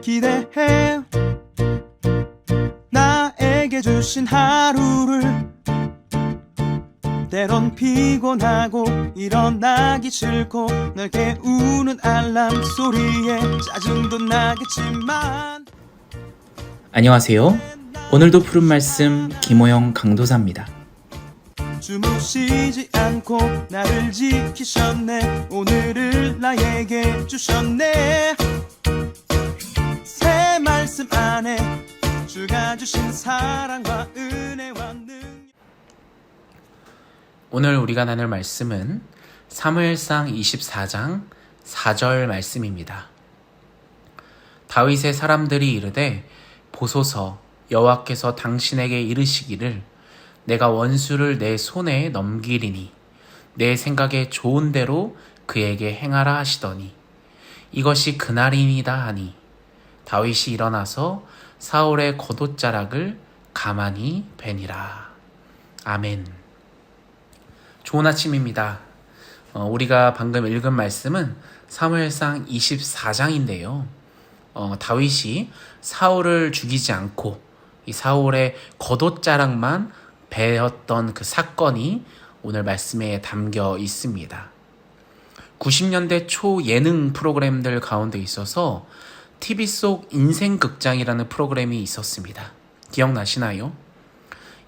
기대해 나에게 주신 하루를 때론 피곤하고 일어나기 싫고 널 깨우는 알람 소리에 짜증도 나겠지만 안녕하세요. 오늘도 푸른 말씀 김호영 강도사입니다. 주무시지 않고 나를 지키셨네. 오늘을 나에게 주셨네. 새 말씀 안에 주가 주신 사랑과 은혜와 능력. 오늘 우리가 나눌 말씀은 사무엘상 24장 4절 말씀입니다. 다윗의 사람들이 이르되 보소서 여호와께서 당신에게 이르시기를 내가 원수를 내 손에 넘기리니 내 생각에 좋은 대로 그에게 행하라 하시더니 이것이 그날이니이다 하니 다윗이 일어나서 사울의 겉옷자락을 가만히 베니라. 아멘. 좋은 아침입니다. 우리가 방금 읽은 말씀은 사무엘상 24장인데요. 다윗이 사울을 죽이지 않고 이 사울의 겉옷자락만 베었던 그 사건이 오늘 말씀에 담겨 있습니다. 90년대 초 예능 프로그램들 가운데 있어서 TV 속 인생극장이라는 프로그램이 있었습니다. 기억나시나요?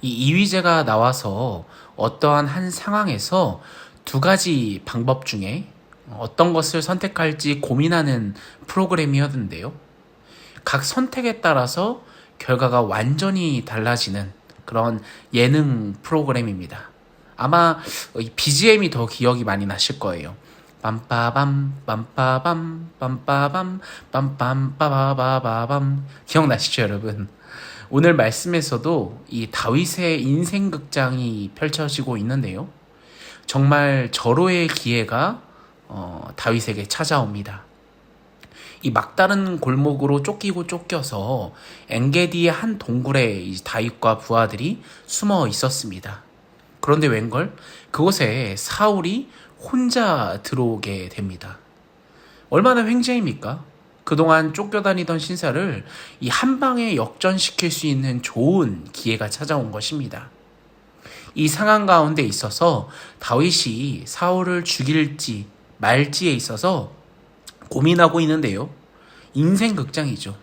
이 이휘재가 나와서 어떠한 한 상황에서 두 가지 방법 중에 어떤 것을 선택할지 고민하는 프로그램이었는데요. 각 선택에 따라서 결과가 완전히 달라지는 그런 예능 프로그램입니다. 아마 BGM이 더 기억이 많이 나실 거예요. 빰빠밤 빰빠밤 빰빠밤 빰빰 빠바바바밤 기억나시죠, 여러분? 오늘 말씀에서도 이 다윗의 인생극장이 펼쳐지고 있는데요. 정말 절호의 기회가 다윗에게 찾아옵니다. 이 막다른 골목으로 쫓겨서 엔게디의 한 동굴에 다윗과 부하들이 숨어 있었습니다. 그런데 웬걸? 그곳에 사울이 혼자 들어오게 됩니다. 얼마나 횡재입니까? 그동안 쫓겨다니던 신사를 이 한 방에 역전시킬 수 있는 좋은 기회가 찾아온 것입니다. 이 상황 가운데 있어서 다윗이 사울을 죽일지 말지에 있어서 고민하고 있는데요. 인생 극장이죠.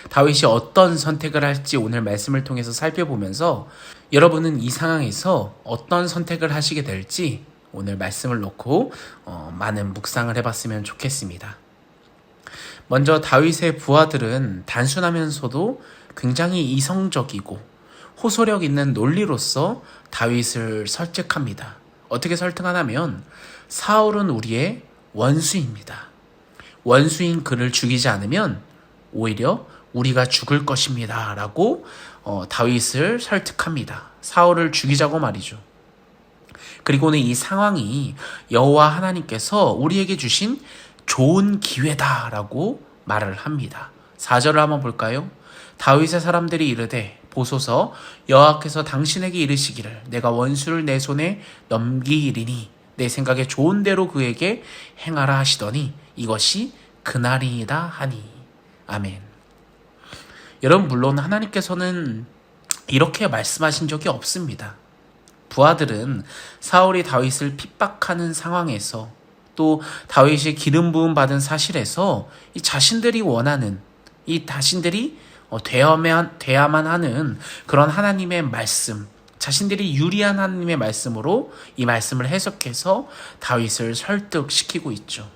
다윗이 어떤 선택을 할지 오늘 말씀을 통해서 살펴보면서 여러분은 이 상황에서 어떤 선택을 하시게 될지 오늘 말씀을 놓고 많은 묵상을 해봤으면 좋겠습니다. 먼저 다윗의 부하들은 단순하면서도 굉장히 이성적이고 호소력 있는 논리로서 다윗을 설득합니다. 어떻게 설득하냐면 사울은 우리의 원수입니다. 원수인 그를 죽이지 않으면 오히려 우리가 죽을 것입니다. 라고 다윗을 설득합니다. 사울을 죽이자고 말이죠. 그리고는 이 상황이 여호와 하나님께서 우리에게 주신 좋은 기회다라고 말을 합니다. 4절을 한번 볼까요? 다윗의 사람들이 이르되 보소서 여호와께서 당신에게 이르시기를 내가 원수를 내 손에 넘기리니 내 생각에 좋은 대로 그에게 행하라 하시더니 이것이 그날이다 하니. 아멘. 여러분, 물론 하나님께서는 이렇게 말씀하신 적이 없습니다. 부하들은 사울이 다윗을 핍박하는 상황에서 또 다윗이 기름 부음 받은 사실에서 이 자신들이 원하는 이 자신들이 되어야만 하는 그런 하나님의 말씀, 자신들이 유리한 하나님의 말씀으로 이 말씀을 해석해서 다윗을 설득시키고 있죠.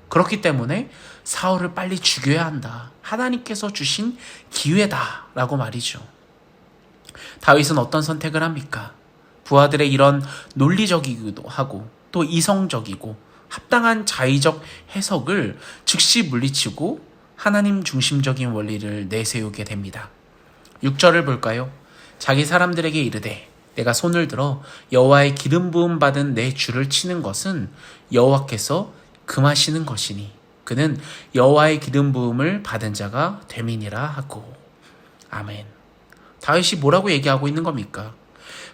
그렇기 때문에 사울을 빨리 죽여야 한다. 하나님께서 주신 기회다라고 말이죠. 다윗은 어떤 선택을 합니까? 부하들의 이런 논리적이기도 하고 또 이성적이고 합당한 자의적 해석을 즉시 물리치고 하나님 중심적인 원리를 내세우게 됩니다. 6절을 볼까요? 자기 사람들에게 이르되 내가 손을 들어 여호와의 기름 부음 받은 내 주를 치는 것은 여호와께서 금하시는 것이니 그는 여호와의 기름 부음을 받은 자가 됨이니라 하고. 아멘. 다윗이 뭐라고 얘기하고 있는 겁니까?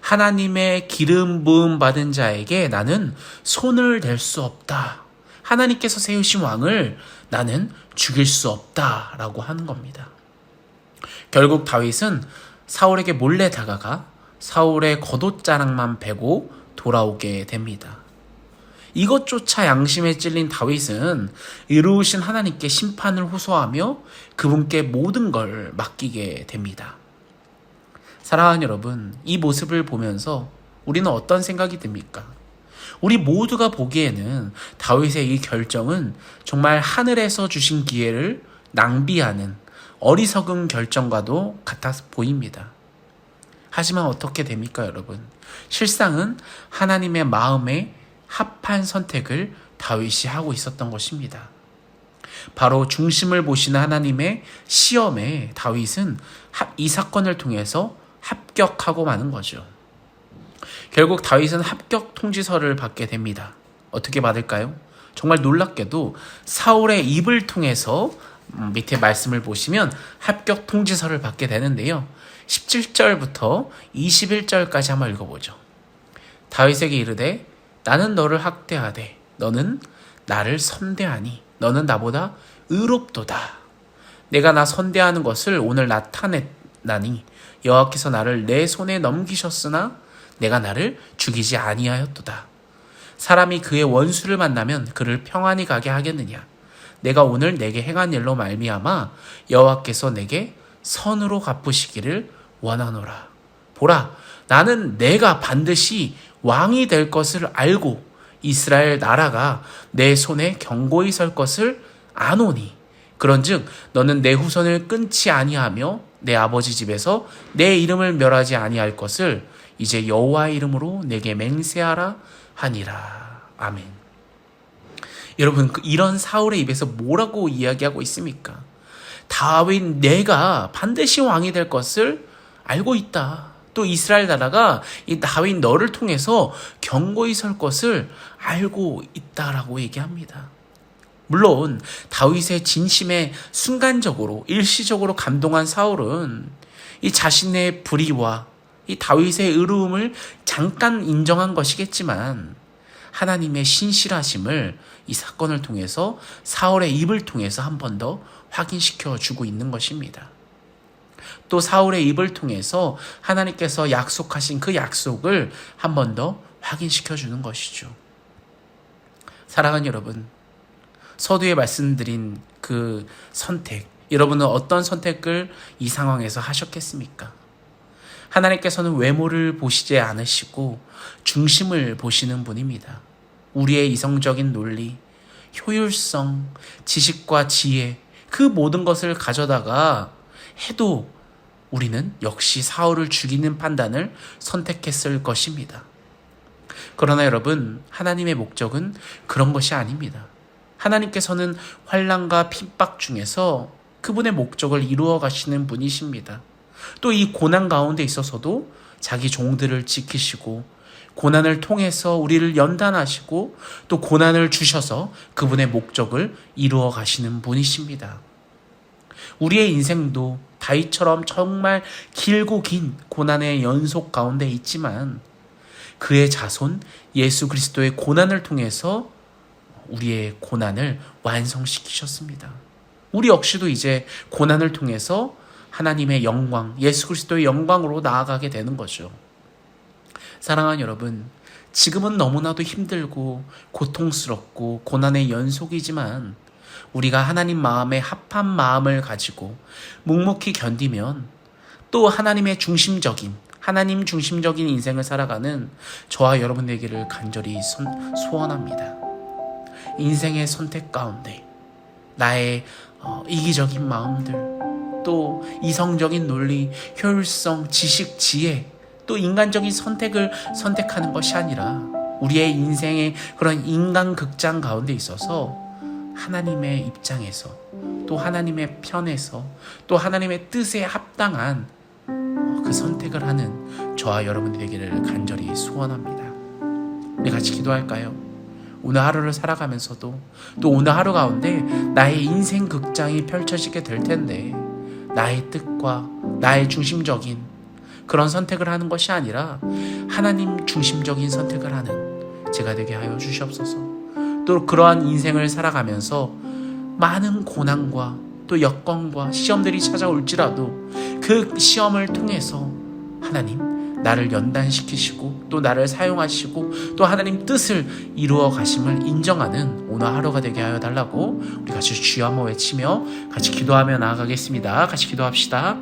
하나님의 기름 부음 받은 자에게 나는 손을 댈 수 없다. 하나님께서 세우신 왕을 나는 죽일 수 없다라고 하는 겁니다. 결국 다윗은 사울에게 몰래 다가가 사울의 겉옷자락만 베고 돌아오게 됩니다. 이것조차 양심에 찔린 다윗은 의로우신 하나님께 심판을 호소하며 그분께 모든 걸 맡기게 됩니다. 사랑하는 여러분, 이 모습을 보면서 우리는 어떤 생각이 듭니까? 우리 모두가 보기에는 다윗의 이 결정은 정말 하늘에서 주신 기회를 낭비하는 어리석은 결정과도 같아 보입니다. 하지만 어떻게 됩니까, 여러분? 실상은 하나님의 마음에 합한 선택을 다윗이 하고 있었던 것입니다. 바로 중심을 보시는 하나님의 시험에 다윗은 이 사건을 통해서 합격하고 마는 거죠. 결국 다윗은 합격 통지서를 받게 됩니다. 어떻게 받을까요? 정말 놀랍게도 사울의 입을 통해서 밑에 말씀을 보시면 합격 통지서를 받게 되는데요. 17절부터 21절까지 한번 읽어보죠. 다윗에게 이르되 나는 너를 학대하되 너는 나를 선대하니 너는 나보다 의롭도다. 내가 나 선대하는 것을 오늘 나타냈나니 여호와께서 나를 내 손에 넘기셨으나 내가 나를 죽이지 아니하였도다. 사람이 그의 원수를 만나면 그를 평안히 가게 하겠느냐. 내가 오늘 내게 행한 일로 말미암아 여호와께서 내게 선으로 갚으시기를 원하노라. 보라, 나는 내가 반드시 왕이 될 것을 알고 이스라엘 나라가 내 손에 견고히 설 것을 아노니 그런즉 너는 내 후손을 끊지 아니하며 내 아버지 집에서 내 이름을 멸하지 아니할 것을 이제 여호와의 이름으로 내게 맹세하라 하니라. 아멘. 여러분, 이런 사울의 입에서 뭐라고 이야기하고 있습니까? 다윗 내가 반드시 왕이 될 것을 알고 있다. 또 이스라엘 나라가 이 다윗 너를 통해서 견고히 설 것을 알고 있다라고 얘기합니다. 물론 다윗의 진심에 순간적으로 일시적으로 감동한 사울은 이 자신의 불의와 이 다윗의 의로움을 잠깐 인정한 것이겠지만 하나님의 신실하심을 이 사건을 통해서 사울의 입을 통해서 한 번 더 확인시켜 주고 있는 것입니다. 또 사울의 입을 통해서 하나님께서 약속하신 그 약속을 한 번 더 확인시켜 주는 것이죠. 사랑하는 여러분, 서두에 말씀드린 그 선택, 여러분은 어떤 선택을 이 상황에서 하셨겠습니까? 하나님께서는 외모를 보시지 않으시고 중심을 보시는 분입니다. 우리의 이성적인 논리, 효율성, 지식과 지혜, 그 모든 것을 가져다가 해도 우리는 역시 사울을 죽이는 판단을 선택했을 것입니다. 그러나 여러분, 하나님의 목적은 그런 것이 아닙니다. 하나님께서는 환난과 핍박 중에서 그분의 목적을 이루어 가시는 분이십니다. 또 이 고난 가운데 있어서도 자기 종들을 지키시고 고난을 통해서 우리를 연단하시고 또 고난을 주셔서 그분의 목적을 이루어 가시는 분이십니다. 우리의 인생도 다윗처럼 정말 길고 긴 고난의 연속 가운데 있지만 그의 자손 예수 그리스도의 고난을 통해서 우리의 고난을 완성시키셨습니다. 우리 역시도 이제 고난을 통해서 하나님의 영광, 예수 그리스도의 영광으로 나아가게 되는 거죠. 사랑하는 여러분, 지금은 너무나도 힘들고 고통스럽고 고난의 연속이지만 우리가 하나님 마음에 합한 마음을 가지고 묵묵히 견디면 또 하나님 중심적인 인생을 살아가는 저와 여러분 되기를 간절히 소원합니다. 인생의 선택 가운데 나의 이기적인 마음들, 또 이성적인 논리, 효율성, 지식, 지혜, 또 인간적인 선택을 선택하는 것이 아니라 우리의 인생의 그런 인간극장 가운데 있어서 하나님의 입장에서 또 하나님의 편에서 또 하나님의 뜻에 합당한 그 선택을 하는 저와 여러분이 되기를 간절히 소원합니다. 우리 같이 기도할까요? 오늘 하루를 살아가면서도 또 오늘 하루 가운데 나의 인생 극장이 펼쳐지게 될 텐데 나의 뜻과 나의 중심적인 그런 선택을 하는 것이 아니라 하나님 중심적인 선택을 하는 제가 되게 하여 주시옵소서. 또 그러한 인생을 살아가면서 많은 고난과 또 여건과 시험들이 찾아올지라도 그 시험을 통해서 하나님 나를 연단시키시고 또 나를 사용하시고 또 하나님 뜻을 이루어 가심을 인정하는 오늘 하루가 되게 하여 달라고 우리 같이 주여 한번 외치며 같이 기도하며 나아가겠습니다. 같이 기도합시다.